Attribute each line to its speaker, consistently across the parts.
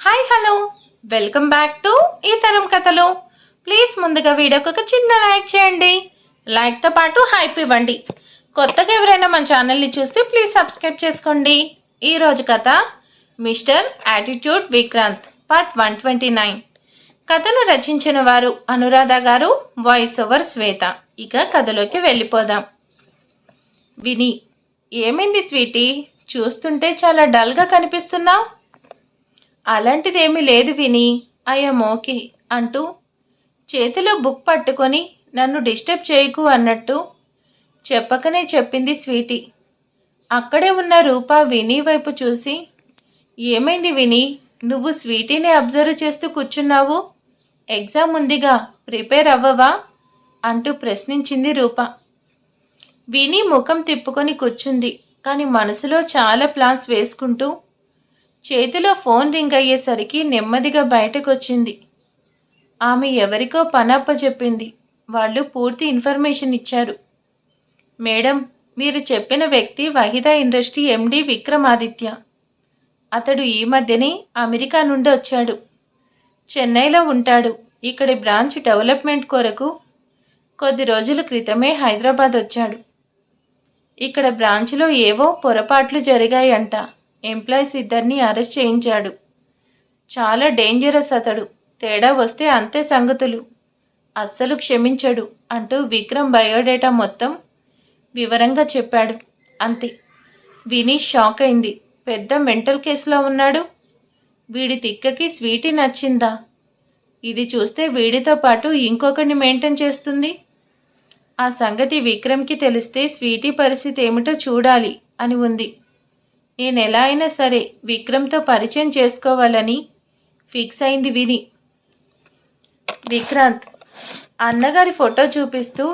Speaker 1: Hi hello welcome back to ఈ తరం కథలు. ప్లీజ్ ముందుగా వీడియోకి ఒక చిన్న లైక్ చేయండి. లైక్తో పాటు హైప్ ఇవ్వండి. కొత్తగా ఎవరైనా మన ఛానల్ని చూస్తే ప్లీజ్ సబ్స్క్రైబ్ చేసుకోండి. ఈరోజు కథ మిస్టర్ యాటిట్యూడ్ విక్రాంత్ పార్ట్ 129. కథను రచించిన వారు అనురాధ గారు, వాయిస్ ఓవర్ శ్వేత. ఇక కథలోకి వెళ్ళిపోదాం. విని, ఏమైంది స్వీటీ? చూస్తుంటే చాలా డల్గా కనిపిస్తున్నావు. అలాంటిదేమీ లేదు విని, ఐఎమ్ ఓకే అంటూ చేతిలో బుక్ పట్టుకొని నన్ను డిస్టర్బ్ చేయకు అన్నట్టు చెప్పకనే చెప్పింది స్వీటీ. అక్కడే ఉన్న రూప విని వైపు చూసి, ఏమైంది విని, నువ్వు స్వీటీని అబ్జర్వ్ చేస్తూ కూర్చున్నావు? ఎగ్జామ్ ఉందిగా, ప్రిపేర్ అవ్వవా అంటూ ప్రశ్నించింది రూప. విని ముఖం తిప్పుకొని కూర్చుంది. కానీ మనసులో చాలా ప్లాన్స్ వేసుకుంటూ చేతిలో ఫోన్ రింగ్ అయ్యేసరికి నెమ్మదిగా బయటకొచ్చింది. ఆమె ఎవరికో పనప్ప చెప్పింది. వాళ్ళు పూర్తి ఇన్ఫర్మేషన్ ఇచ్చారు. మేడం, మీరు చెప్పిన వ్యక్తి వహిదా ఇండస్ట్రీ ఎండి విక్రమాదిత్య. అతడు ఈ మధ్యనే అమెరికా నుండి వచ్చాడు. చెన్నైలో ఉంటాడు. ఇక్కడి బ్రాంచ్ డెవలప్మెంట్ కొరకు కొద్ది రోజుల క్రితమే హైదరాబాద్ వచ్చాడు. ఇక్కడ బ్రాంచ్లో ఏవో పొరపాట్లు జరిగాయంట. ఎంప్లాయీస్ ఇద్దరిని అరెస్ట్ చేయించాడు. చాలా డేంజరస్ అతడు. తేడా వస్తే అంతే సంగతులు. అస్సలు క్షమించడు అంటూ విక్రమ్ బయోడేటా మొత్తం వివరంగా చెప్పాడు. అంతే. విని షాక్ అయింది. పెద్ద మెంటల్ కేసులో ఉన్నాడు. వీడి తిక్కకి స్వీటీ నచ్చిందా? ఇది చూస్తే వీడితో పాటు ఇంకొకరిని మెయింటైన్ చేస్తుంది. ఆ సంగతి విక్రమ్కి తెలిస్తే స్వీటీ పరిస్థితి ఏమిటో చూడాలి అని ఉంది. నేను ఎలా అయినా సరే విక్రమ్తో పరిచయం చేసుకోవాలని ఫిక్స్ అయింది విని. విక్రాంత్ అన్నగారి ఫోటో చూపిస్తూ,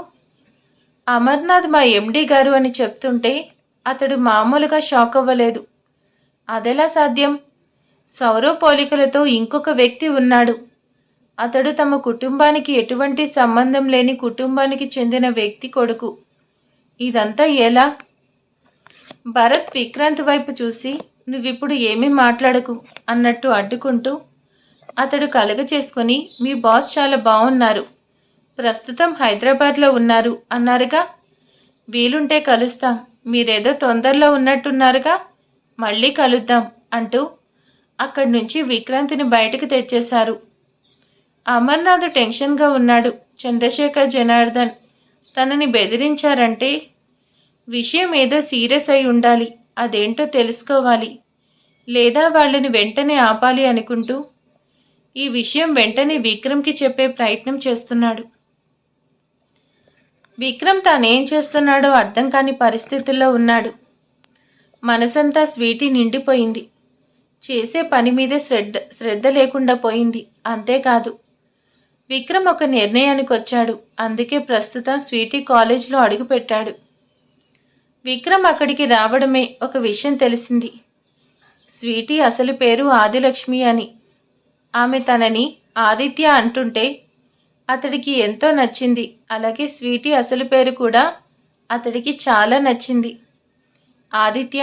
Speaker 1: అమర్నాథ్ మా ఎండి గారు అని చెప్తుంటే అతడు మామూలుగా షాక్ అవ్వలేదు. అదెలా సాధ్యం? సౌరవ్ పోలికలతో ఇంకొక వ్యక్తి ఉన్నాడు. అతడు తమ కుటుంబానికి ఎటువంటి సంబంధం లేని కుటుంబానికి చెందిన వ్యక్తి కొడుకు. ఇదంతా ఎలా? భరత్ విక్రాంత్ వైపు చూసి, నువ్విప్పుడు ఏమీ మాట్లాడకు అన్నట్టు అడ్డుకుంటూ, అతడు కలగ చేసుకొని, మీ బాస్ చాలా బాగున్నారు, ప్రస్తుతం హైదరాబాద్లో ఉన్నారు అన్నారుగా, వీలుంటే కలుస్తాం, మీరేదో తొందరలో ఉన్నట్టున్నారుగా, మళ్ళీ కలుద్దాం అంటూ అక్కడి నుంచి విక్రాంత్ని బయటకు తెచ్చేశారు. అమర్నాథ్ టెన్షన్గా ఉన్నాడు. చంద్రశేఖర్ జనార్దన్ తనని బెదిరించారంటే విషయం ఏదో సీరియస్ అయి ఉండాలి. అదేంటో తెలుసుకోవాలి, లేదా వాళ్ళని వెంటనే ఆపాలి అనుకుంటూ ఈ విషయం వెంటనే విక్రమ్కి చెప్పే ప్రయత్నం చేస్తున్నాడు. విక్రమ్ తానేం చేస్తున్నాడో అర్థం కాని పరిస్థితుల్లో ఉన్నాడు. మనసంతా స్వీటీ నిండిపోయింది. చేసే పని మీదే శ్రద్ధ లేకుండా పోయింది. అంతేకాదు, విక్రమ్ ఒక నిర్ణయానికి వచ్చాడు. అందుకే ప్రస్తుతం స్వీటీ కాలేజీలో అడుగుపెట్టాడు. విక్రమ్ అక్కడికి రావడమే ఒక విషయం తెలిసింది. స్వీటీ అసలు పేరు ఆదిలక్ష్మి అని. ఆమె తనని ఆదిత్య అంటుంటే అతడికి ఎంతో నచ్చింది. అలాగే స్వీటీ అసలు పేరు కూడా అతడికి చాలా నచ్చింది. Aditya,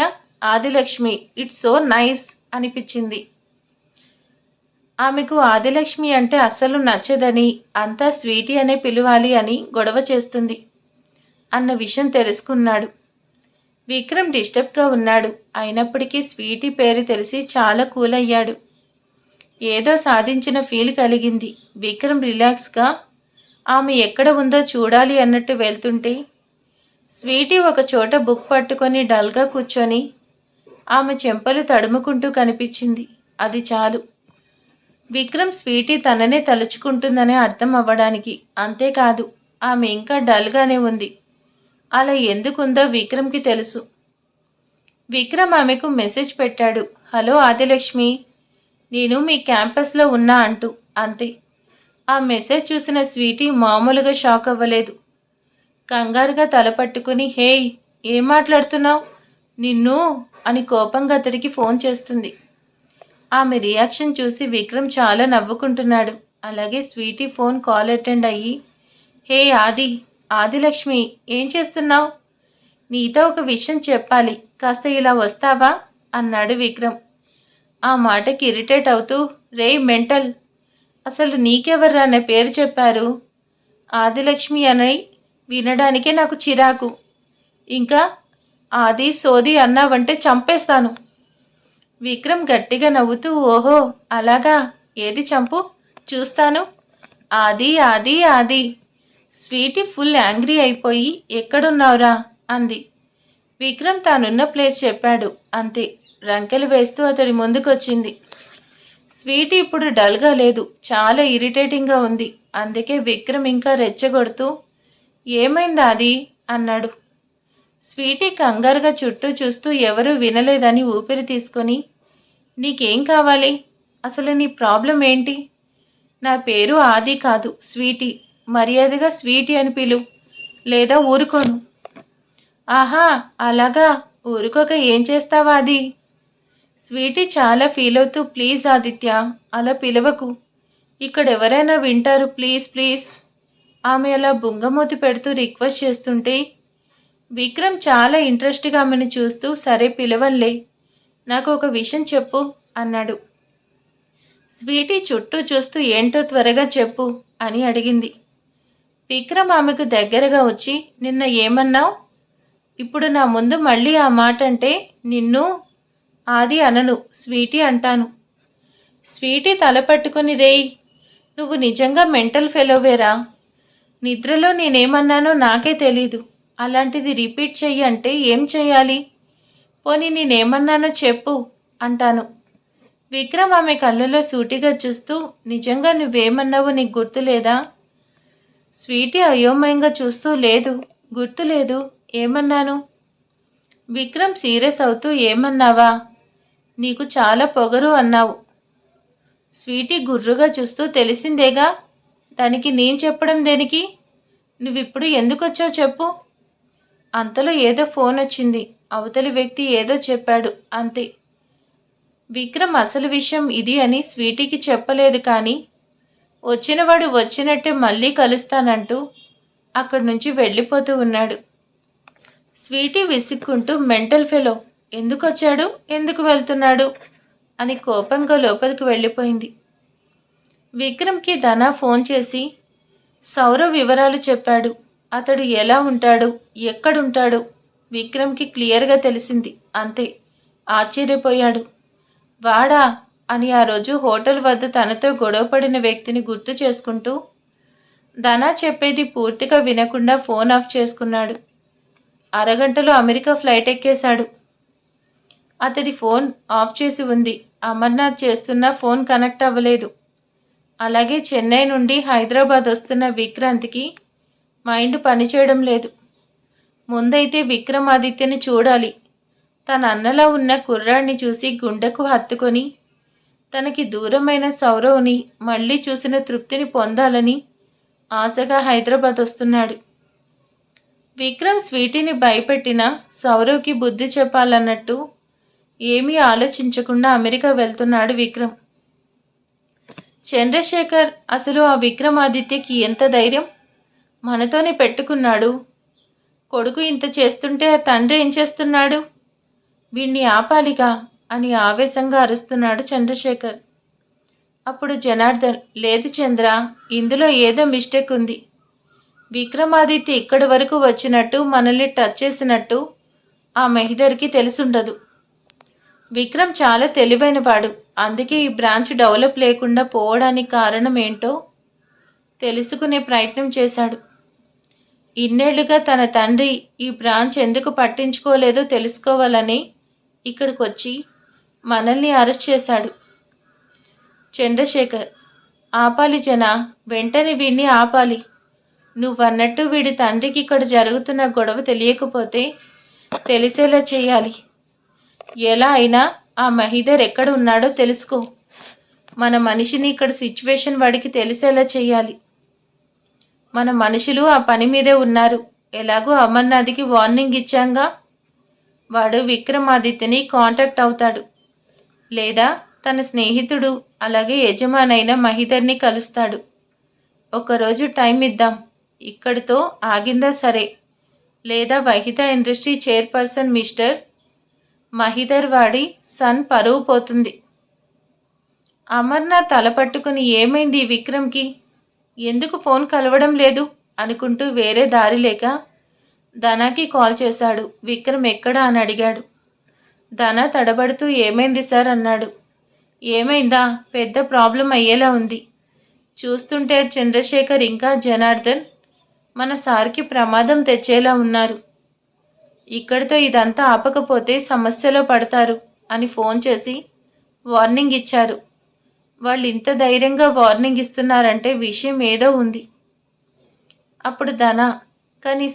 Speaker 1: Adilakshmi, it's so nice అనిపించింది. ఆమెకు ఆదిలక్ష్మి అంటే అస్సలు నచ్చదని, అంతా స్వీటీ అనే పిలవాలి అని గొడవ చేస్తుంది అన్న విషయం తెలుసుకున్నాడు. విక్రమ్ డిస్టర్బ్గా ఉన్నాడు. అయినప్పటికీ స్వీటీ పేరు తెలిసి చాలా కూల్ అయ్యాడు. ఏదో సాధించిన ఫీల్ కలిగింది. విక్రమ్ రిలాక్స్గా ఆమె ఎక్కడ ఉందో చూడాలి అన్నట్టు వెళ్తుంటే స్వీటీ ఒక చోట బుక్ పట్టుకొని డల్గా కూర్చొని ఆమె చెంపలు తడుముకుంటూ కనిపించింది. అది చాలు విక్రమ్ స్వీటీ తననే తలుచుకుంటుందనే అర్థం అవ్వడానికి. అంతేకాదు, ఆమె ఇంకా డల్గానే ఉంది. అలా ఎందుకుందో విక్రమ్కి తెలుసు. విక్రమ్ ఆమెకు మెసేజ్ పెట్టాడు. హలో ఆదిలక్ష్మి, నేను మీ క్యాంపస్లో ఉన్నా అంటూ. అంతే. ఆ మెసేజ్ చూసిన స్వీటీ మామూలుగా షాక్ అవ్వలేదు. కంగారుగా తల పట్టుకుని, హేయ్, ఏం మాట్లాడుతున్నావు, నిన్ను అని కోపంగా అతడికి ఫోన్ చేస్తుంది. ఆమె రియాక్షన్ చూసి విక్రమ్ చాలా నవ్వుకుంటున్నాడు. అలాగే స్వీటీ ఫోన్ కాల్ అటెండ్ అయ్యి, హే ఆదిలక్ష్మి, ఏం చేస్తున్నావు? నీతో ఒక విషయం చెప్పాలి, కాస్త ఇలా వస్తావా అన్నాడు విక్రమ్. ఆ మాటకి ఇరిటేట్ అవుతూ, రేయ్ మెంటల్, అసలు నీకెవర్రా నా పేరు చెప్పారు? ఆదిలక్ష్మి అని వినడానికే నాకు చిరాకు. ఇంకా ఆది సోది అన్నావంటే చంపేస్తాను. విక్రమ్ గట్టిగా నవ్వుతూ ఓహో అలాగా, ఏది చంపు చూస్తాను. ఆది ఆది ఆది. స్వీటీ ఫుల్ యాంగ్రీ అయిపోయి ఎక్కడున్నావురా అంది. విక్రమ్ తానున్న ప్లేస్ చెప్పాడు. అంతే, రంకెలు వేస్తూ అతడి ముందుకొచ్చింది. స్వీటీ ఇప్పుడు డల్గా లేదు, చాలా ఇరిటేటింగ్గా ఉంది. అందుకే విక్రమ్ ఇంకా రెచ్చగొడుతూ ఏమైందా అది అన్నాడు. స్వీటీ కంగారుగా చుట్టూ చూస్తూ ఎవరూ వినలేదని ఊపిరి తీసుకొని నీకేం కావాలి, అసలు నీ ప్రాబ్లం ఏంటి? నా పేరు ఆది కాదు స్వీటీ, మర్యాదగా స్వీటీ అని పిలు, లేదా ఊరుకోను. ఆహా అలాగా, ఊరుకోక ఏం చేస్తావా అది? స్వీటీ చాలా ఫీల్ అవుతూ ప్లీజ్ ఆదిత్య అలా పిలవకు, ఇక్కడ ఎవరైనా వింటారు, ప్లీజ్ ప్లీజ్. ఆమె అలా బుంగమూతి పెడుతూ రిక్వెస్ట్ చేస్తుంటే విక్రమ్ చాలా ఇంట్రెస్ట్గా ఆమెను చూస్తూ సరే పిలవన్లే, నాకు ఒక విషయం చెప్పు అన్నాడు. స్వీటీ చుట్టూ చూస్తూ ఏంటో త్వరగా చెప్పు అని అడిగింది. విక్రమ్ ఆమెకు దగ్గరగా వచ్చి నిన్న ఏమన్నావు? ఇప్పుడు నా ముందు మళ్ళీ ఆ మాట అంటే నిన్ను ఆది అనను, స్వీటీ అంటాను. స్వీటీ తల పట్టుకుని రేయ్, నువ్వు నిజంగా మెంటల్ ఫెలోవేరా? నిద్రలో నేనేమన్నానో నాకే తెలీదు, అలాంటిది రిపీట్ చెయ్యి అంటే ఏం చెయ్యాలి? పోనీ నేనేమన్నానో చెప్పు అంటాను. విక్రమ్ ఆమె కళ్ళలో సూటిగా చూస్తూ నిజంగా నువ్వేమన్నావో నీకు గుర్తులేదా? స్వీటీ అయోమయంగా చూస్తూ లేదు, గుర్తులేదు, ఏమన్నాను? విక్రమ్ సీరియస్ అవుతూ ఏమన్నావా? నీకు చాలా పొగరు అన్నావు. స్వీటీ గుర్రుగా చూస్తూ తెలిసిందేగా, దానికి నేను చెప్పడం దేనికి? నువ్విప్పుడు ఎందుకొచ్చావు చెప్పు. అంతలో ఏదో ఫోన్ వచ్చింది, అవతలి వ్యక్తి ఏదో చెప్పాడు, అంతే. విక్రమ్ అసలు విషయం ఇది అని స్వీటీకి చెప్పలేదు. కానీ వచ్చినవాడు వచ్చినట్టే మళ్ళీ కలుస్తానంటూ అక్కడి నుంచి వెళ్ళిపోతూ ఉన్నాడు. స్వీటీ విసుక్కుంటూ మెంటల్ ఫెలో, ఎందుకు వచ్చాడు, ఎందుకు వెళ్తున్నాడు అని కోపంగా లోపలికి వెళ్ళిపోయింది. విక్రమ్కి ధన ఫోన్ చేసి సౌరవ్ వివరాలు చెప్పాడు. అతడు ఎలా ఉంటాడు, ఎక్కడుంటాడు విక్రమ్కి క్లియర్గా తెలిసింది. అంతే, ఆశ్చర్యపోయాడు. వాడా అని ఆ రోజు హోటల్ వద్ద తనతో గొడవపడిన వ్యక్తిని గుర్తు చేసుకుంటూ ధనా చెప్పేది పూర్తిగా వినకుండా ఫోన్ ఆఫ్ చేసుకున్నాడు. అరగంటలో అమెరికా ఫ్లైట్ ఎక్కేశాడు. అతడి ఫోన్ ఆఫ్ చేసి ఉంది. అమర్నాథ్ చేస్తున్న ఫోన్ కనెక్ట్ అవ్వలేదు. అలాగే చెన్నై నుండి హైదరాబాద్ వస్తున్న విక్రాంత్కి మైండ్ పనిచేయడం లేదు. ముందైతే విక్రమాదిత్యని చూడాలి. తన అన్నలా ఉన్న కుర్రాడిని చూసి గుండెకు హత్తుకొని తనకి దూరమైన సౌరవ్ని మళ్ళీ చూసిన తృప్తిని పొందాలని ఆశగా హైదరాబాద్ వస్తున్నాడు. విక్రమ్ స్వీటీని భయపెట్టిన సౌరవ్కి బుద్ధి చెప్పాలన్నట్టు ఏమీ ఆలోచించకుండా అమెరికా వెళ్తున్నాడు విక్రమ్. చంద్రశేఖర్ అసలు ఆ విక్రమాదిత్యకి ఎంత ధైర్యం? మనతోనే పెట్టుకున్నాడు. కొడుకు ఇంత చేస్తుంటే ఆ తండ్రి ఏం చేస్తున్నాడు? వీణ్ణి ఆపాలిగా అని ఆవేశంగా అరుస్తున్నాడు చంద్రశేఖర్. అప్పుడు జనార్దన్, లేదు చంద్ర, ఇందులో ఏదో మిస్టేక్ ఉంది. విక్రమాదిత్య ఇక్కడి వరకు వచ్చినట్టు మనల్ని టచ్ చేసినట్టు ఆ మెహిదర్కి తెలుసుండదు. విక్రమ్ చాలా తెలివైనవాడు. అందుకే ఈ బ్రాంచ్ డెవలప్ లేకుండా పోవడానికి కారణం ఏంటో తెలుసుకునే ప్రయత్నం చేశాడు. ఇన్నేళ్లుగా తన తండ్రి ఈ బ్రాంచ్ ఎందుకు పట్టించుకోలేదో తెలుసుకోవాలని ఇక్కడికి వచ్చి మనల్ని అరెస్ట్ చేశాడు. చంద్రశేఖర్, ఆపాలి జన, వెంటనే వీడిని ఆపాలి. నువ్వన్నట్టు వీడి తండ్రికి ఇక్కడ జరుగుతున్న గొడవ తెలియకపోతే తెలిసేలా చేయాలి. ఎలా అయినా ఆ మహిదర్ ఎక్కడ ఉన్నాడో తెలుసుకో. మన మనిషిని ఇక్కడ సిచ్యువేషన్ వాడికి తెలిసేలా చేయాలి. మన మనుషులు ఆ పని మీదే ఉన్నారు. ఎలాగో అమర్నాథ్కి వార్నింగ్ ఇచ్చాంగా. వాడు విక్రమాదిత్యని కాంటాక్ట్ అవుతాడు, లేదా తన స్నేహితుడు అలాగే యజమానైన మహిదర్ని కలుస్తాడు. ఒకరోజు టైం ఇద్దాం. ఇక్కడితో ఆగిందా సరే, లేదా వహిత ఇండస్ట్రీ చైర్పర్సన్ మిస్టర్ మహిదర్ వాడి సన్ పరువు పోతుంది. అమర్నాథ్ తల పట్టుకుని ఏమైంది ఈ విక్రమ్కి, ఎందుకు ఫోన్ కలవడం లేదు అనుకుంటూ వేరే దారి లేక ధనాకి కాల్ చేశాడు. విక్రమ్ ఎక్కడా అని అడిగాడు. ధన తడబడుతూ ఏమైంది సార్ అన్నాడు. ఏమైందా, పెద్ద ప్రాబ్లం అయ్యేలా ఉంది. చూస్తుంటే చంద్రశేఖర్ ఇంకా జనార్దన్ మన సార్కి ప్రమాదం తెచ్చేలా ఉన్నారు. ఇక్కడితో ఇదంతా ఆపకపోతే సమస్యలో పడతారు అని ఫోన్ చేసి వార్నింగ్ ఇచ్చారు. వాళ్ళు ఇంత ధైర్యంగా వార్నింగ్ ఇస్తున్నారంటే విషయం ఏదో ఉంది. అప్పుడు ధన, కానీ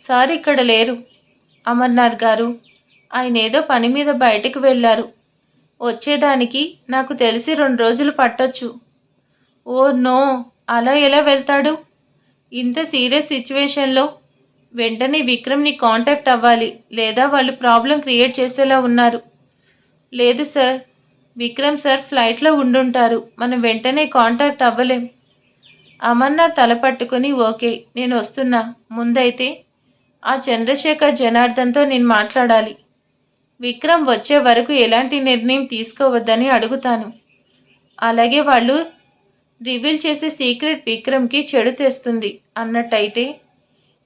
Speaker 1: సార్ ఇక్కడ లేరు. అమర్నాథ్ గారు, ఆయన ఏదో పని మీద బయటకు వెళ్ళారు. వచ్చేదానికి నాకు తెలిసి 2 రోజులు పట్టొచ్చు. ఓ నో, అలా ఎలా వెళ్తాడు? ఇంత సీరియస్ సిచ్యువేషన్లో వెంటనే విక్రమ్ని కాంటాక్ట్ అవ్వాలి, లేదా వాళ్ళు ప్రాబ్లం క్రియేట్ చేసేలా ఉన్నారు. లేదు సార్, విక్రమ్ సార్ ఫ్లైట్లో ఉండుంటారు, మనం వెంటనే కాంటాక్ట్ అవ్వలేం. అమర్నాథ్ తల పట్టుకుని ఓకే నేను వస్తున్నా, ముందైతే ఆ చంద్రశేఖర్ జనార్దన్తో నేను మాట్లాడాలి. విక్రమ్ వచ్చే వరకు ఎలాంటి నిర్ణయం తీసుకోవద్దని అడుగుతాను. అలాగే వాళ్ళు రివీల్ చేసే సీక్రెట్ విక్రమ్కి చెడు తెస్తుంది అన్నట్టయితే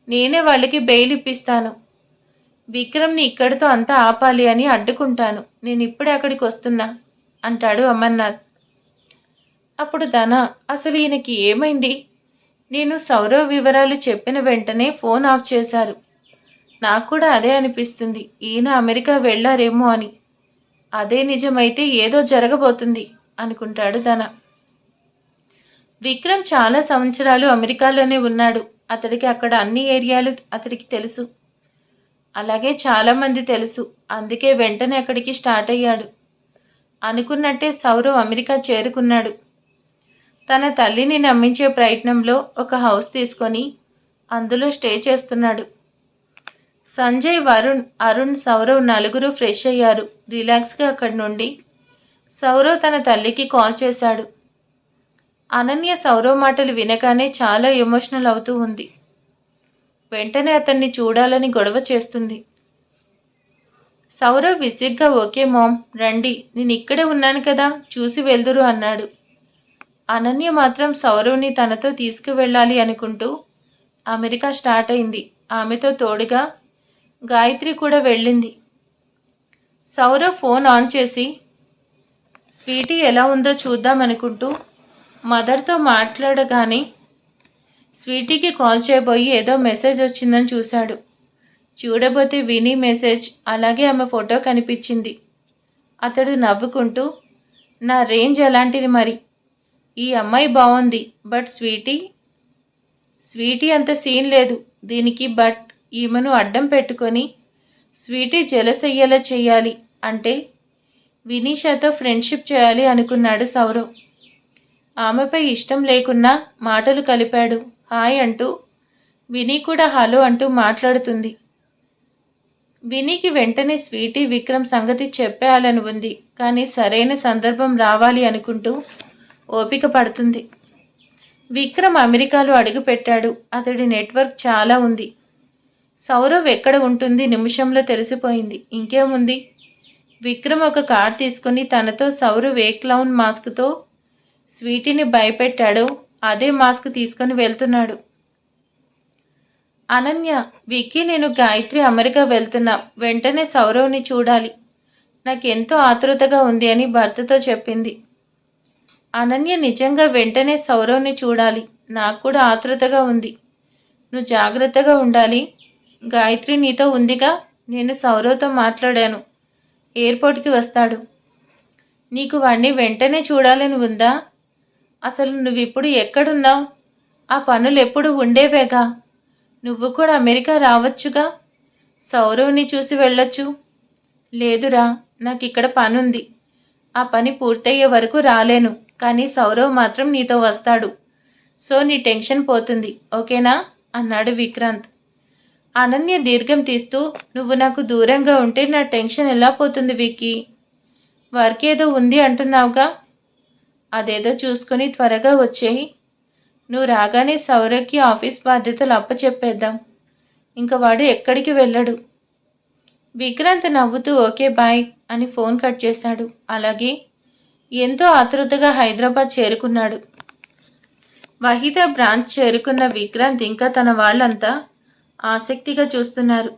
Speaker 1: నేనే వాళ్ళకి బెయిల్ ఇప్పిస్తాను. విక్రమ్ని ఇక్కడితో అంతా ఆపాలి అని అడ్డుకుంటాను. నేను ఇప్పుడే అక్కడికి వస్తున్నా అంటాడు అమర్నాథ్. అప్పుడు ధన, అసలు ఈయనకి ఏమైంది? నేను సౌరవ్ వివరాలు చెప్పిన వెంటనే ఫోన్ ఆఫ్ చేశారు. నాకు కూడా అదే అనిపిస్తుంది, ఈయన అమెరికా వెళ్ళారేమో అని. అదే నిజమైతే ఏదో జరగబోతుంది అనుకుంటాడు ధన. విక్రమ్ చాలా సంవత్సరాలు అమెరికాలోనే ఉన్నాడు. అతడికి అక్కడ అన్ని ఏరియాలు అతడికి తెలుసు, అలాగే చాలామంది తెలుసు. అందుకే వెంటనే అక్కడికి స్టార్ట్ అయ్యాడు. అనుకున్నట్టే సౌరవ్ అమెరికా చేరుకున్నాడు. తన తల్లిని నమ్మించే ప్రయత్నంలో ఒక హౌస్ తీసుకొని అందులో స్టే చేస్తున్నాడు. సంజయ్, వరుణ్, అరుణ్, సౌరవ్ నలుగురు ఫ్రెష్ అయ్యారు. రిలాక్స్గా అక్కడి నుండి సౌరవ్ తన తల్లికి కాల్ చేశాడు. అనన్య సౌరవ్ మాటలు వినగానే చాలా ఎమోషనల్ అవుతూ ఉంది. వెంటనే అతన్ని చూడాలని గొడవ చేస్తుంది. సౌరవ్ విసిగ్గా ఓకే మామ్ రండి, నేను ఇక్కడే ఉన్నాను కదా, చూసి వెళ్దురు అన్నాడు. అనన్య మాత్రం సౌరవ్ని తనతో తీసుకువెళ్ళాలి అనుకుంటూ అమెరికా స్టార్ట్ అయింది. ఆమెతో తోడుగా గాయత్రి కూడా వెళ్ళింది. సౌరవ్ ఫోన్ ఆన్ చేసి స్వీటీ ఎలా ఉందో చూద్దామనుకుంటూ మదర్తో మాట్లాడగానే స్వీటీకి కాల్ చేయబోయి ఏదో మెసేజ్ వచ్చిందని చూశాడు. చూడబోతే వినీ మెసేజ్, అలాగే ఆమె ఫోటో కనిపించింది. అతడు నవ్వుకుంటూ, నా రేంజ్ ఎలాంటిది మరి, ఈ అమ్మాయి బాగుంది, బట్ స్వీటీ అంత సీన్ లేదు దీనికి. బట్ ఈమెను అడ్డం పెట్టుకొని స్వీటీ జెలస్ అయ్యేలా చేయాలి అంటే వినీషాతో ఫ్రెండ్షిప్ చేయాలి అనుకున్నాడు సౌరవ్. ఆమెపై ఇష్టం లేకున్నా మాటలు కలిపాడు. హాయ్ అంటూ వినీ కూడా హలో అంటూ మాట్లాడుతుంది. వినీకి వెంటనే స్వీటీ విక్రమ్ సంగతి చెప్పేయాలని ఉంది, కానీ సరైన సందర్భం రావాలి అనుకుంటూ ఓపిక పడుతుంది. విక్రమ్ అమెరికాలో అడుగుపెట్టాడు. అతడి నెట్వర్క్ చాలా ఉంది. సౌరవ్ ఎక్కడ ఉంటుంది నిమిషంలో తెలిసిపోయింది. ఇంకేముంది, విక్రమ్ ఒక కార్ తీసుకుని తనతో సౌరవ్ ఏ క్లౌన్ మాస్క్తో స్వీటీని భయపెట్టాడో అదే మాస్క్ తీసుకొని వెళ్తున్నాడు. అనన్య, విక్కీ, నేను గాయత్రి అమెరికా వెళ్తున్నా, వెంటనే సౌరవ్ని చూడాలి, నాకెంతో ఆతృతగా ఉంది అని భర్తతో చెప్పింది. అనన్య, నిజంగా వెంటనే సౌరవ్ని చూడాలి, నాకు కూడా ఆతృతగా ఉంది, నువ్వు జాగ్రత్తగా ఉండాలి. గాయత్రి నీతో ఉందిగా, నేను సౌరవ్తో మాట్లాడాను, ఎయిర్పోర్ట్కి వస్తాడు. నీకు వాణ్ణి వెంటనే చూడాలని ఉందా? అసలు నువ్విప్పుడు ఎక్కడున్నావు? ఆ పనులు ఎప్పుడు ఉండేవేగా, నువ్వు కూడా అమెరికా రావచ్చుగా, సౌరవ్ని చూసి వెళ్ళొచ్చు. లేదురా, నాకు ఇక్కడ పనుంది, ఆ పని పూర్తయ్యే వరకు రాలేను, కానీ సౌరవ్ మాత్రం నీతో వస్తాడు, సో నీ టెన్షన్ పోతుంది, ఓకేనా అన్నాడు విక్రాంత్. అనన్య దీర్ఘం తీస్తూ, నువ్వు నాకు దూరంగా ఉంటే నా టెన్షన్ ఎలా పోతుంది విక్కీ? వర్క్ ఏదో ఉంది అంటున్నావుగా, అదేదో చూసుకొని త్వరగా వచ్చేయి. నువ్వు రాగానే సౌరవ్కి ఆఫీస్ బాధ్యతలు అప్పచెప్పేద్దాం, ఇంక వాడు ఎక్కడికి వెళ్ళడు. విక్రాంత్ నవ్వుతూ ఓకే బాయ్ అని ఫోన్ కట్ చేశాడు. అలాగే ఎంతో ఆతృతగా హైదరాబాద్ చేరుకున్నాడు. వహీదా బ్రాంచ్ చేరుకున్న విక్రాంత్ ఇంకా తన వాళ్ళంతా ఆసక్తిగా చూస్తున్నారు.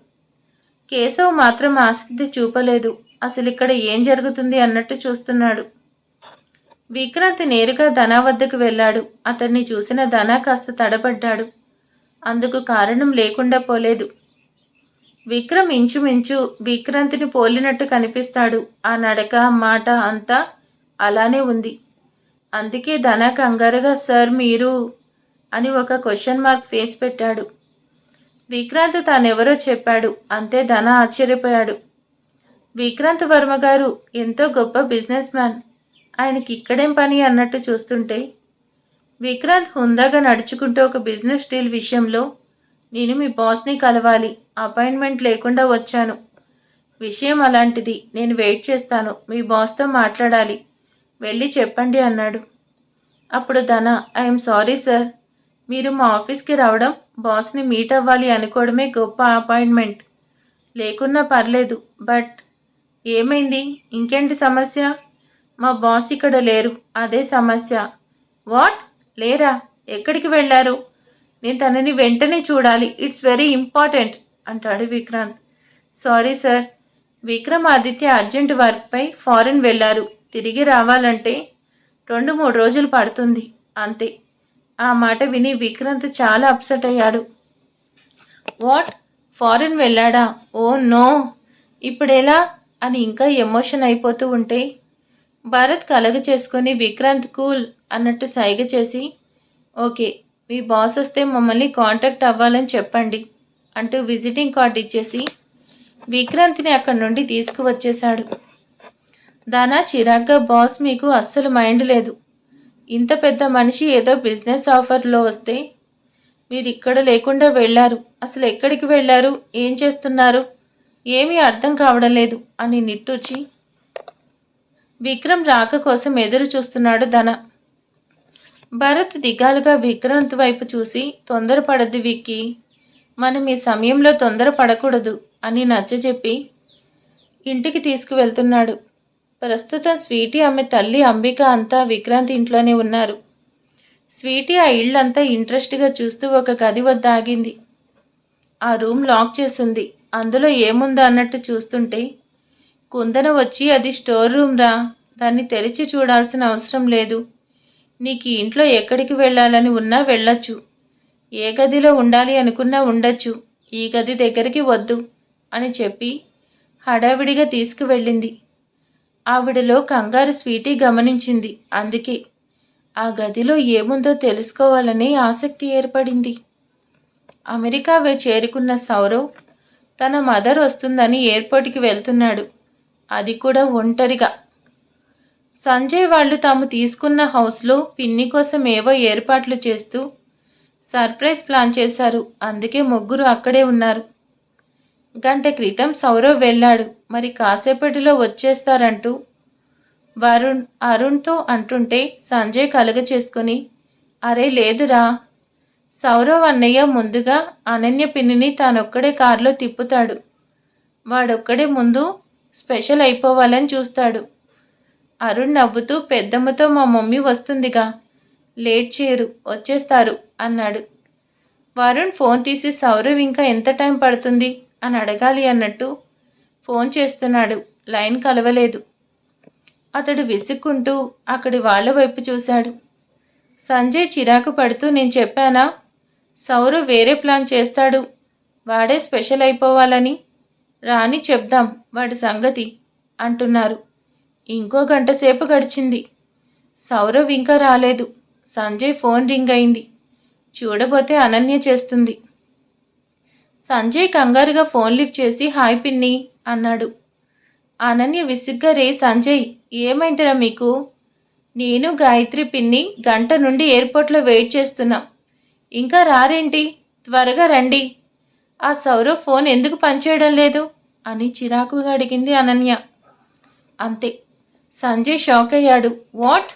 Speaker 1: కేశవ్ మాత్రం ఆసక్తి చూపలేదు. అసలు ఇక్కడ ఏం జరుగుతుంది అన్నట్టు చూస్తున్నాడు. విక్రాంత్ నేరుగా ధనా వద్దకు వెళ్ళాడు. అతన్ని చూసిన ధనా కాస్త తడబడ్డాడు. అందుకు కారణం లేకుండా పోలేదు. విక్రమ్ ఇంచుమించు విక్రాంత్ని పోలినట్టు కనిపిస్తాడు. ఆ నడక, మాట అంతా అలానే ఉంది. అందుకే ధనా కంగారుగా సార్ మీరు అని ఒక క్వశ్చన్ మార్క్ ఫేస్ పెట్టాడు. విక్రాంత్ తానెవరో చెప్పాడు. అంతే ధన ఆశ్చర్యపోయాడు. విక్రాంత్ వర్మ గారు ఎంతో గొప్ప బిజినెస్ మ్యాన్, ఆయనకి ఇక్కడేం పని అన్నట్టు చూస్తుంటే విక్రాంత్ హుందాగా నడుచుకుంటూ ఒక బిజినెస్ డీల్ విషయంలో నేను మీ బాస్ని కలవాలి, అపాయింట్మెంట్ లేకుండా వచ్చాను, విషయం అలాంటిది, నేను వెయిట్ చేస్తాను, మీ బాస్తో మాట్లాడాలి, వెళ్ళి చెప్పండి అన్నాడు. అప్పుడు ధన ఐఎమ్ సారీ సార్, మీరు మా ఆఫీస్కి రావడం, బాస్ని మీట్ అవ్వాలి అనుకోవడమే గొప్ప అపాయింట్మెంట్, లేకున్నా పర్లేదు, బట్ ఏమైంది, ఇంకేంటి సమస్య, మా బాస్ ఇక్కడ లేరు, అదే సమస్య. వాట్, లేరా, ఎక్కడికి వెళ్ళారు, నేను తనని వెంటనే చూడాలి, ఇట్స్ వెరీ ఇంపార్టెంట్ అంటాడు Vikrant. Sorry sir, Vikramaditya urgent వర్క్పై ఫారెన్ వెళ్ళారు, తిరిగి రావాలంటే 2-3 రోజులు పడుతుంది అంతే. ఆ మాట విని విక్రాంత్ చాలా అప్సెట్ అయ్యాడు. వాట్, ఫారెన్ వెళ్ళాడా, ఓ నో, ఇప్పుడెలా అని ఇంకా ఎమోషన్ అయిపోతూ ఉంటే భరత్ కలగ చేసుకొని విక్రాంత్ కూల్ అన్నట్టు సైగ చేసి ఓకే, మీ బాస్ వస్తే మమ్మల్ని కాంటాక్ట్ అవ్వాలని చెప్పండి అంటూ విజిటింగ్ కార్డ్ ఇచ్చేసి విక్రాంత్ని అక్కడి నుండి తీసుకువచ్చేశాడు. దానా చిరాగ్గా బాస్ మీకు అస్సలు మైండ్ లేదు, ఇంత పెద్ద మనిషి ఏదో బిజినెస్ ఆఫర్లో వస్తే మీరు ఇక్కడ లేకుండా వెళ్ళారు, అసలు ఎక్కడికి వెళ్ళారు, ఏం చేస్తున్నారు, ఏమీ అర్థం కావడం లేదు అని నిట్టూర్చి విక్రమ్ రాక కోసం ఎదురు చూస్తున్నాడు ధన. భరత్ దిగాలుగా విక్రాంత్ వైపు చూసి తొందరపడద్దు విక్కీ, మనం ఈ సమయంలో తొందరపడకూడదు అని నచ్చజెప్పి ఇంటికి తీసుకువెళ్తున్నాడు. ప్రస్తుతం స్వీటీ ఆమె తల్లి అంబిక అంతా విక్రాంత్ ఇంట్లోనే ఉన్నారు. స్వీటీ ఆ ఇళ్ళంతా ఇంట్రెస్ట్గా చూస్తూ ఒక గది వద్ద ఆగింది. ఆ రూమ్ లాక్ చేసింది. అందులో ఏముందో అన్నట్టు చూస్తుంటే కుందన వచ్చి అది స్టోర్ రూమ్ రా, దాన్ని తెరిచి చూడాల్సిన అవసరం లేదు, నీకు ఈ ఇంట్లో ఎక్కడికి వెళ్ళాలని ఉన్నా వెళ్ళొచ్చు, ఏ గదిలో ఉండాలి అనుకున్నా ఉండొచ్చు, ఈ గది దగ్గరికి వద్దు అని చెప్పి హడావిడిగా తీసుకువెళ్ళింది. ఆవిడలో కంగారు స్వీటీ గమనించింది. అందుకే ఆ గదిలో ఏముందో తెలుసుకోవాలని ఆసక్తి ఏర్పడింది. అమెరికా చేరుకున్న సౌరవ్ తన మదర్ వస్తుందని ఎయిర్పోర్ట్కి వెళ్తున్నాడు. అది కూడా ఒంటరిగా. సంజయ్ వాళ్ళు తాము తీసుకున్న హౌస్లో పిన్ని కోసం ఏవో ఏర్పాట్లు చేస్తూ సర్ప్రైజ్ ప్లాన్ చేశారు. అందుకే ముగ్గురు అక్కడే ఉన్నారు. గంట క్రితం సౌరవ్ వెళ్ళాడు, మరి కాసేపటిలో వచ్చేస్తారంటూ అరుణ్తో అంటుంటే సంజయ్ కలుగ చేసుకుని అరే లేదురా, సౌరవ్ అన్నయ్య ముందుగా అనన్య పిన్నిని తానొక్కడే కారులో తిప్పుతాడు, వాడొక్కడే ముందు స్పెషల్ అయిపోవాలని చూస్తాడు. అరుణ్ నవ్వుతూ పెద్దమ్మతో మా మమ్మీ వస్తుందిగా, లేట్ చేయరు, వచ్చేస్తారు అన్నాడు. వరుణ్ ఫోన్ తీసి సౌరవ్ ఇంకా ఎంత టైం పడుతుంది అని అడగాలి అన్నట్టు ఫోన్ చేస్తున్నాడు. లైన్ కలవలేదు. అతడు విసుక్కుంటూ అక్కడి వాళ్ళ వైపు చూశాడు. సంజయ్ చిరాకు పడుతూ నేను చెప్పానా, సౌరవ్ వేరే ప్లాన్ చేస్తాడు, వాడే స్పెషల్ అయిపోవాలని, రాని చెప్దాం వాడి సంగతి అంటున్నారు. ఇంకో గంట సేపు గడిచింది. సౌరవ్ ఇంకా రాలేదు. సంజయ్ ఫోన్ రింగ్ అయింది. చూడబోతే అనన్య చేస్తుంది. సంజయ్ కంగారుగా ఫోన్ లిఫ్ట్ చేసి హాయ్ పిన్ని అన్నాడు. అనన్య విసుగ్గా రే సంజయ్, ఏమైందిరా మీకు, నేను గాయత్రి పిన్ని గంట నుండి ఎయిర్పోర్ట్లో వెయిట్ చేస్తున్నాం, ఇంకా రారేంటి, త్వరగా రండి, ఆ సౌరవ్ ఫోన్ ఎందుకు పనిచేయడం లేదు అని చిరాకుగా అడిగింది అనన్య. అంతే, సంజయ్ షాక్ అయ్యాడు. వాట్,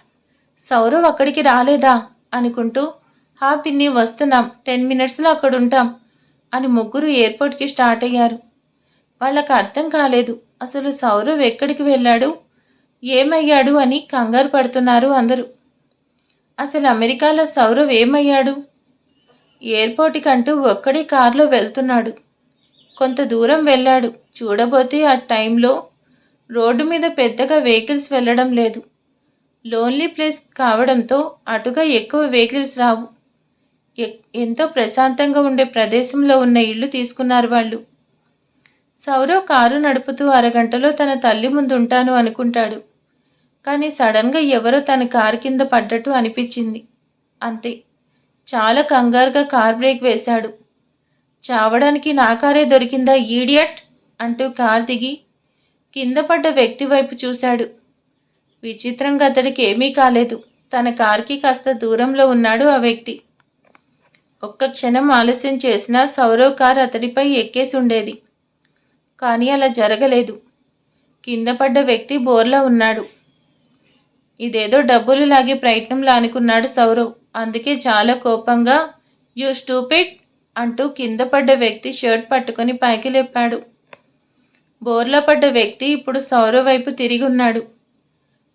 Speaker 1: సౌరవ్ అక్కడికి రాలేదా అనుకుంటూ హా పిన్ని వస్తున్నాం, 10 మినిట్స్లో అక్కడ ఉంటాం అని ముగ్గురు ఎయిర్పోర్ట్కి స్టార్ట్ అయ్యారు. వాళ్ళకు అర్థం కాలేదు, అసలు సౌరవ్ ఎక్కడికి వెళ్ళాడు, ఏమయ్యాడు అని కంగారు పడుతున్నారు అందరూ. అసలు అమెరికాలో సౌరవ్ ఏమయ్యాడు? ఎయిర్పోర్ట్కంటూ ఒక్కడే కారులో వెళ్తున్నాడు. కొంత దూరం వెళ్ళాడు. చూడబోతే ఆ టైంలో రోడ్డు మీద పెద్దగా వెహికల్స్ వెళ్ళడం లేదు. లోన్లీ ప్లేస్ కావడంతో అటుగా ఎక్కువ వెహికల్స్ రావు. ఎంతో ప్రశాంతంగా ఉండే ప్రదేశంలో ఉన్న ఇల్లు తీసుకున్నారు వాళ్ళు. సౌరవ్ కారు నడుపుతూ అరగంటలో తన తల్లి ముందు ఉంటాను అనుకుంటాడు. కానీ సడన్గా ఎవరో తన కారు కింద పడ్డట్టు అనిపించింది. అంతే, చాలా కంగారుగా కార్ బ్రేక్ వేశాడు. చావడానికి నా కారే దొరికిందా ఈడియట్ అంటూ కార్ దిగి కింద పడ్డ వ్యక్తి వైపు చూశాడు. విచిత్రంగా అతడికి ఏమీ కాలేదు. తన కార్కి కాస్త దూరంలో ఉన్నాడు ఆ వ్యక్తి. ఒక్క క్షణం ఆలస్యం చేసినా సౌరవ్ కార్ అతడిపై ఎక్కేసి ఉండేది. కానీ అలా జరగలేదు. కింద పడ్డ వ్యక్తి బోర్లా ఉన్నాడు. ఇదేదో డబ్బులు లాగే ప్రయత్నంలా అనుకున్నాడు సౌరవ్. అందుకే చాలా కోపంగా యూ స్టూపిడ్ అంటూ కింద పడ్డ వ్యక్తి షర్ట్ పట్టుకొని పైకి లేపాడు. బోర్లా పడ్డ వ్యక్తి ఇప్పుడు సౌరవ్ వైపు తిరిగి ఉన్నాడు.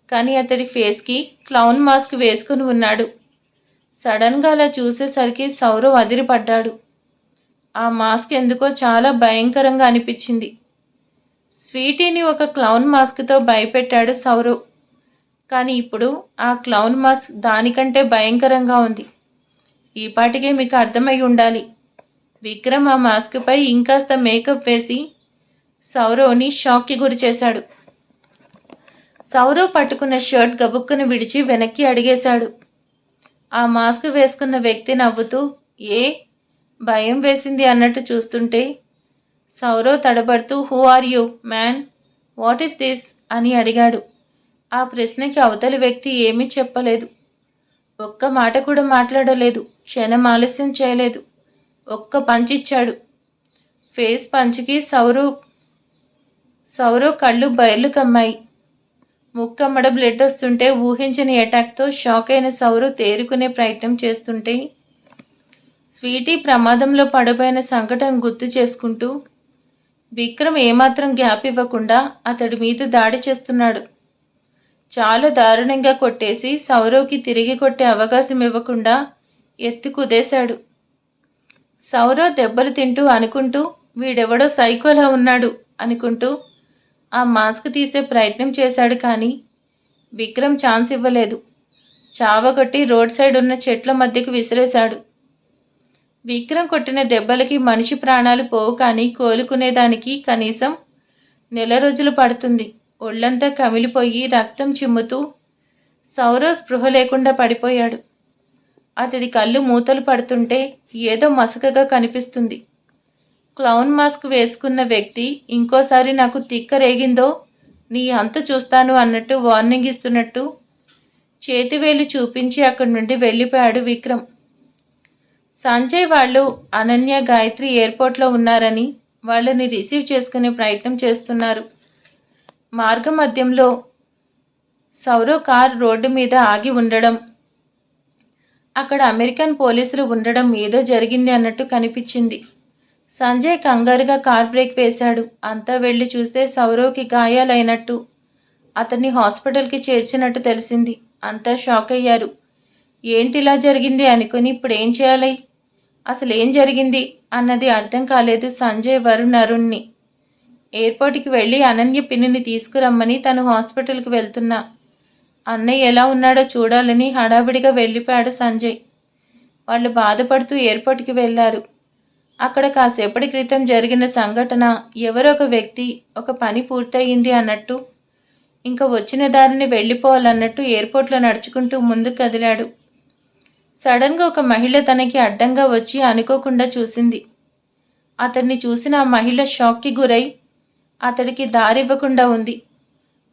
Speaker 1: కానీ అతడి ఫేస్కి క్లౌన్ మాస్క్ వేసుకుని ఉన్నాడు. సడన్గా అలా చూసేసరికి సౌరవ్ అదిరిపడ్డాడు. ఆ మాస్క్ ఎందుకో చాలా భయంకరంగా అనిపించింది. స్వీటీని ఒక క్లౌన్ మాస్క్తో భయపెట్టాడు సౌరవ్. కానీ ఇప్పుడు ఆ క్లౌన్ మాస్క్ దానికంటే భయంకరంగా ఉంది. ఈ పాటికే మీకు అర్థమై ఉండాలి. విక్రమ్ ఆ మాస్క్పై ఇంకాస్త మేకప్ వేసి సౌరవ్ని షాక్కి గురి చేశాడు. సౌరవ్ పట్టుకున్న షర్ట్ గబుక్కును విడిచి వెనక్కి అడిగేశాడు. ఆ మాస్క్ వేసుకున్న వ్యక్తి నవ్వుతూ భయం వేసింది అన్నట్టు చూస్తుంటే సౌరవ్ తడబడుతూ who are you man, what is this అని అడిగాడు. ఆ ప్రశ్నకి అవతలి వ్యక్తి ఏమీ చెప్పలేదు. ఒక్క మాట కూడా మాట్లాడలేదు. క్షణం ఆలస్యం చేయలేదు. ఒక్క పంచ్ ఇచ్చాడు. ఫేస్ పంచ్కి సౌరవ్ కళ్ళు బయర్లు కమ్మాయి. ముక్కమ్మడ బ్లడ్ వస్తుంటే ఊహించని అటాక్తో షాక్ అయిన సౌరవ్ తేరుకునే ప్రయత్నం చేస్తుంటే స్వీటీ ప్రమాదంలో పడబోయిన సంఘటన గుర్తు చేసుకుంటూ విక్రమ్ ఏమాత్రం గ్యాప్ ఇవ్వకుండా అతడి మీద దాడి చేస్తున్నాడు. చాలా దారుణంగా కొట్టేసి సౌరవ్కి తిరిగి కొట్టే అవకాశం ఇవ్వకుండా ఎత్తి కుదేశాడు. సౌరవ్ దెబ్బలు తింటూ అనుకుంటూ వీడెవడో సైకోలా ఉన్నాడు అనుకుంటూ ఆ మాస్క్ తీసే ప్రయత్నం చేశాడు. కానీ విక్రమ్ ఛాన్స్ ఇవ్వలేదు. చావగొట్టి రోడ్ సైడ్ ఉన్న చెట్ల మధ్యకు విసిరేశాడు. విక్రమ్ కొట్టిన దెబ్బలకి మనిషి ప్రాణాలు పోవు, కానీ కోలుకునేదానికి కనీసం 1 రోజులు పడుతుంది. ఒళ్ళంతా కమిలిపోయి రక్తం చిమ్ముతూ సౌరవ్ స్పృహ లేకుండా పడిపోయాడు. అతడి కళ్ళు మూతలు పడుతుంటే ఏదో మసకగా కనిపిస్తుంది. క్లౌన్ మాస్క్ వేసుకున్న వ్యక్తి ఇంకోసారి నాకు తిక్క రేగిందో నీ అంతు చూస్తాను అన్నట్టు వార్నింగ్ ఇస్తున్నట్టు చేతివేలు చూపించి అక్కడి నుండి వెళ్ళిపోయాడు విక్రమ్. సంజయ్ వాళ్ళు అనన్య, గాయత్రి ఎయిర్పోర్ట్లో ఉన్నారని వాళ్ళని రిసీవ్ చేసుకునే ప్రయత్నం చేస్తున్నారు. మార్గమధ్యంలో సౌరవ్ కార్ రోడ్డు మీద ఆగి ఉండడం, అక్కడ అమెరికన్ పోలీసులు ఉండడం ఏదో జరిగింది అన్నట్టు కనిపించింది. సంజయ్ కంగారుగా కార్ బ్రేక్ వేశాడు. అంతా వెళ్ళి చూస్తే సౌరవ్కి గాయాలైనట్టు, అతన్ని హాస్పిటల్కి చేర్చినట్టు తెలిసింది. అంతా షాక్ అయ్యారు. ఏంటిలా జరిగింది అనుకుని ఇప్పుడు ఏం చేయాలి, అసలు ఏం జరిగింది అన్నది అర్థం కాలేదు సంజయ్, వరుణ్, అరుణ్ని. ఎయిర్పోర్ట్కి వెళ్ళి అనన్య పిన్నిని తీసుకురమ్మని తను హాస్పిటల్కి వెళ్తున్నా అన్నయ్య ఎలా ఉన్నాడో చూడాలని హడావిడిగా వెళ్ళిపోయాడు సంజయ్. వాళ్ళు బాధపడుతూ ఎయిర్పోర్ట్కి వెళ్ళారు. అక్కడ కాసేపటి క్రితం జరిగిన సంఘటన, ఎవరో ఒక వ్యక్తి ఒక పని పూర్తయింది అన్నట్టు ఇంకా వచ్చిన దారిని వెళ్ళిపోవాలన్నట్టు ఎయిర్పోర్ట్లో నడుచుకుంటూ ముందుకు కదిలాడు. సడన్గా ఒక మహిళ తనకి అడ్డంగా వచ్చి అనుకోకుండా చూసింది. అతన్ని చూసిన ఆ మహిళ షాక్కి గురై అతడికి దారివ్వకుండా ఉంది.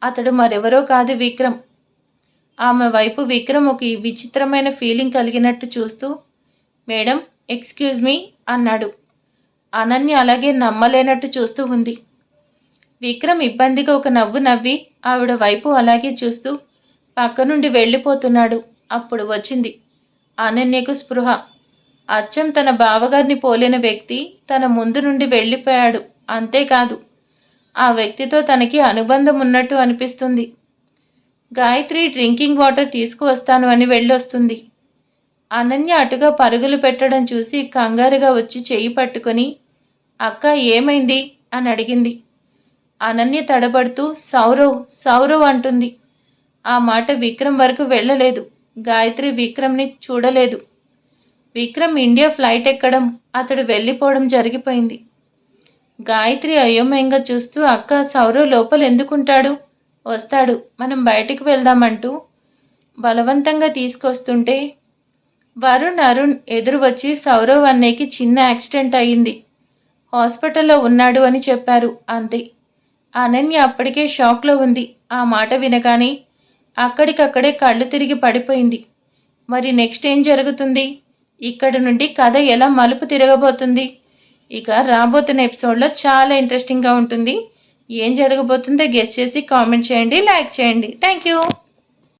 Speaker 1: అతడు మరెవరో కాదు, విక్రమ్. ఆమె వైపు విక్రమ్ ఒక విచిత్రమైన ఫీలింగ్ కలిగినట్టు చూస్తూ మేడం ఎక్స్క్యూజ్ మీ అన్నాడు. అనన్య అలాగే నమ్మలేనట్టు చూస్తూ ఉంది. విక్రమ్ ఇబ్బందిగా ఒక నవ్వు నవ్వి ఆవిడ వైపు అలాగే చూస్తూ పక్క నుండి వెళ్ళిపోతున్నాడు. అప్పుడు వచ్చింది అనన్యకు స్పృహ. అచ్చం తన బావగారిని పోలిన వ్యక్తి తన ముందు నుండి వెళ్ళిపోయాడు. అంతేకాదు, ఆ వ్యక్తితో తనకి అనుబంధం ఉన్నట్టు అనిపిస్తుంది. గాయత్రి డ్రింకింగ్ వాటర్ తీసుకువస్తాను అని వెళ్ళొస్తుంది. అనన్య అటుగా పరుగులు పెట్టడం చూసి కంగారుగా వచ్చి చెయ్యి పట్టుకొని, అక్క ఏమైంది అని అడిగింది. అనన్య తడబడుతూ సౌరవ్ సౌరవ్ అంటుంది. ఆ మాట విక్రమ్ వరకు వెళ్ళలేదు. గాయత్రి విక్రమ్ని చూడలేదు. విక్రమ్ ఇండియా ఫ్లైట్ ఎక్కడం, అతడు వెళ్ళిపోవడం జరిగిపోయింది. గాయత్రి అయోమయంగా చూస్తూ, అక్క సౌరవ్ లోపల ఎందుకుంటాడు, వస్తాడు, మనం బయటికి వెళ్దామంటూ బలవంతంగా తీసుకొస్తుంటే అరుణ్ ఎదురు వచ్చి సౌరవ్ అన్నయ్యకి చిన్న యాక్సిడెంట్ అయ్యింది, హాస్పిటల్లో ఉన్నాడు అని చెప్పారు. అంతే. అనన్య అప్పటికే షాక్లో ఉంది. ఆ మాట వినగానే అక్కడికక్కడే కళ్ళు తిరిగి పడిపోయింది. మరి నెక్స్ట్ ఏం జరుగుతుంది? ఇక్కడి నుండి కథ ఎలా మలుపు తిరగబోతుంది? ఇక రాబోతున్న ఎపిసోడ్లో చాలా ఇంట్రెస్టింగ్గా ఉంటుంది. ఏం జరగబోతుందో గెస్ చేసి కామెంట్ చేయండి, లైక్ చేయండి. Thank you.